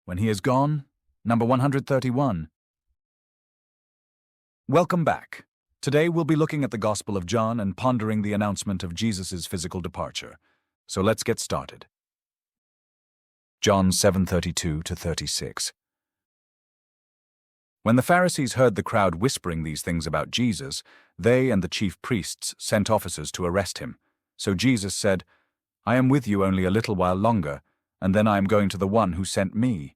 When he is gone, number 131. Welcome back. Today we'll be looking at the Gospel of John and pondering the announcement of Jesus' physical departure. So let's get started. John 7:32-36. When the Pharisees heard the crowd whispering these things about Jesus, they and the chief priests sent officers to arrest him. So Jesus said, "I am with you only a little while longer, and then I am going to the one who sent me.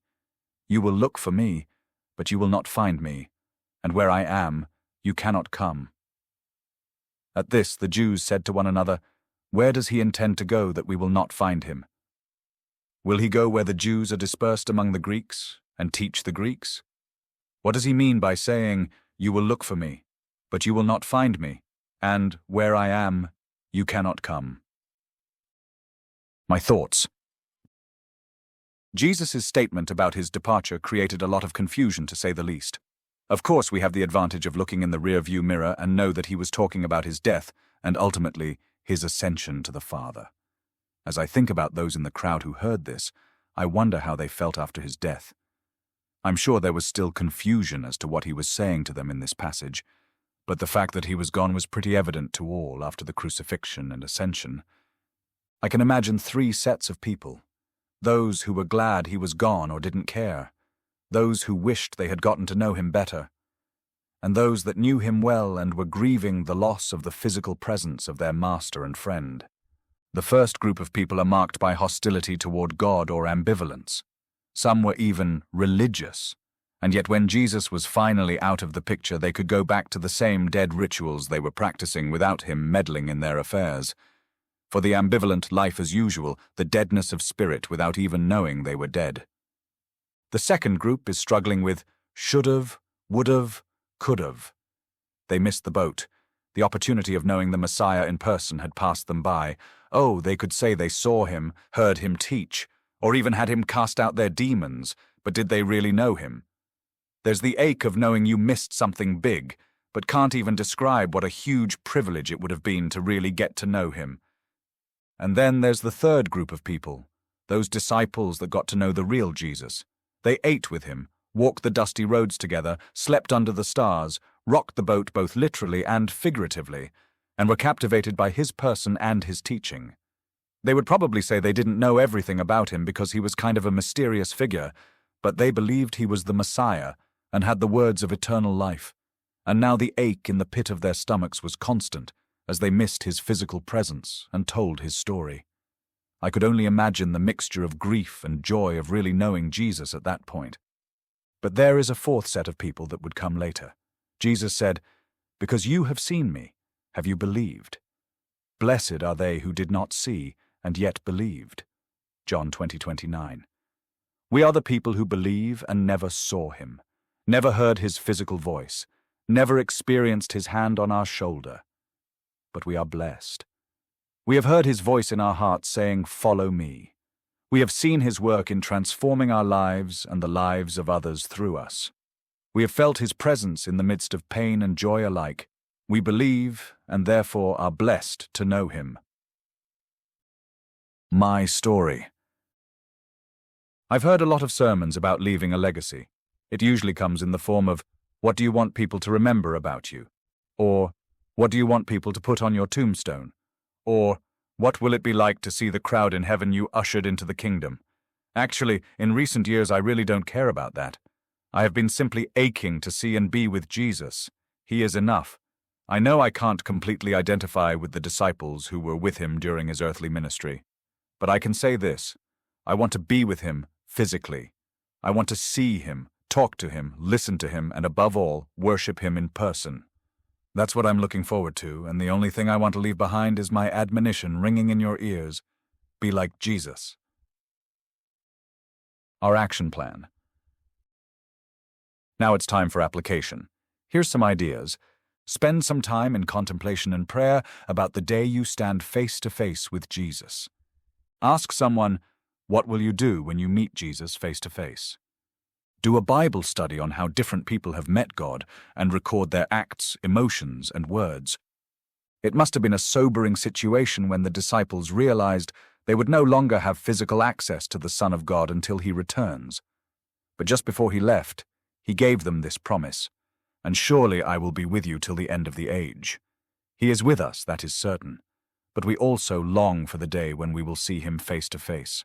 You will look for me, but you will not find me, and where I am, you cannot come." At this the Jews said to one another, "Where does he intend to go that we will not find him? Will he go where the Jews are dispersed among the Greeks, and teach the Greeks? What does he mean by saying, 'You will look for me, but you will not find me, and where I am, you cannot come'?" My thoughts. Jesus' statement about his departure created a lot of confusion, to say the least. Of course, we have the advantage of looking in the rear-view mirror and know that he was talking about his death and ultimately his ascension to the Father. As I think about those in the crowd who heard this, I wonder how they felt after his death. I'm sure there was still confusion as to what he was saying to them in this passage, but the fact that he was gone was pretty evident to all after the crucifixion and ascension. I can imagine three sets of people: those who were glad he was gone or didn't care, those who wished they had gotten to know him better, and those that knew him well and were grieving the loss of the physical presence of their master and friend. The first group of people are marked by hostility toward God or ambivalence. Some were even religious, and yet when Jesus was finally out of the picture, they could go back to the same dead rituals they were practicing without him meddling in their affairs. For the ambivalent, life as usual, the deadness of spirit without even knowing they were dead. The second group is struggling with should've, would've, could've. They missed the boat. The opportunity of knowing the Messiah in person had passed them by. Oh, they could say they saw him, heard him teach, or even had him cast out their demons, but did they really know him? There's the ache of knowing you missed something big, but can't even describe what a huge privilege it would have been to really get to know him. And then there's the third group of people, those disciples that got to know the real Jesus. They ate with him, walked the dusty roads together, slept under the stars, rocked the boat both literally and figuratively, and were captivated by his person and his teaching. They would probably say they didn't know everything about him because he was kind of a mysterious figure, but they believed he was the Messiah and had the words of eternal life. And now the ache in the pit of their stomachs was constant as they missed his physical presence and told his story. I could only imagine the mixture of grief and joy of really knowing Jesus at that point. But there is a fourth set of people that would come later. Jesus said, "Because you have seen me, have you believed? Blessed are they who did not see and yet believed." John 20:29. We are the people who believe and never saw him, never heard his physical voice, never experienced his hand on our shoulder. But we are blessed. We have heard his voice in our hearts saying, "Follow me." We have seen his work in transforming our lives and the lives of others through us. We have felt his presence in the midst of pain and joy alike. We believe and therefore are blessed to know him. My story. I've heard a lot of sermons about leaving a legacy. It usually comes in the form of, "What do you want people to remember about you?" Or, "What do you want people to put on your tombstone?" Or, "What will it be like to see the crowd in heaven you ushered into the kingdom?" Actually, in recent years I really don't care about that. I have been simply aching to see and be with Jesus. He is enough. I know I can't completely identify with the disciples who were with him during his earthly ministry. But I can say this: I want to be with him physically. I want to see him, talk to him, listen to him, and above all, worship him in person. That's what I'm looking forward to, and the only thing I want to leave behind is my admonition ringing in your ears: be like Jesus. Our action plan. Now it's time for application. Here's some ideas. Spend some time in contemplation and prayer about the day you stand face to face with Jesus. Ask someone, what will you do when you meet Jesus face to face? Do a Bible study on how different people have met God and record their acts, emotions, and words. It must have been a sobering situation when the disciples realized they would no longer have physical access to the Son of God until he returns. But just before he left, he gave them this promise, "And surely I will be with you till the end of the age." He is with us, that is certain, but we also long for the day when we will see him face to face.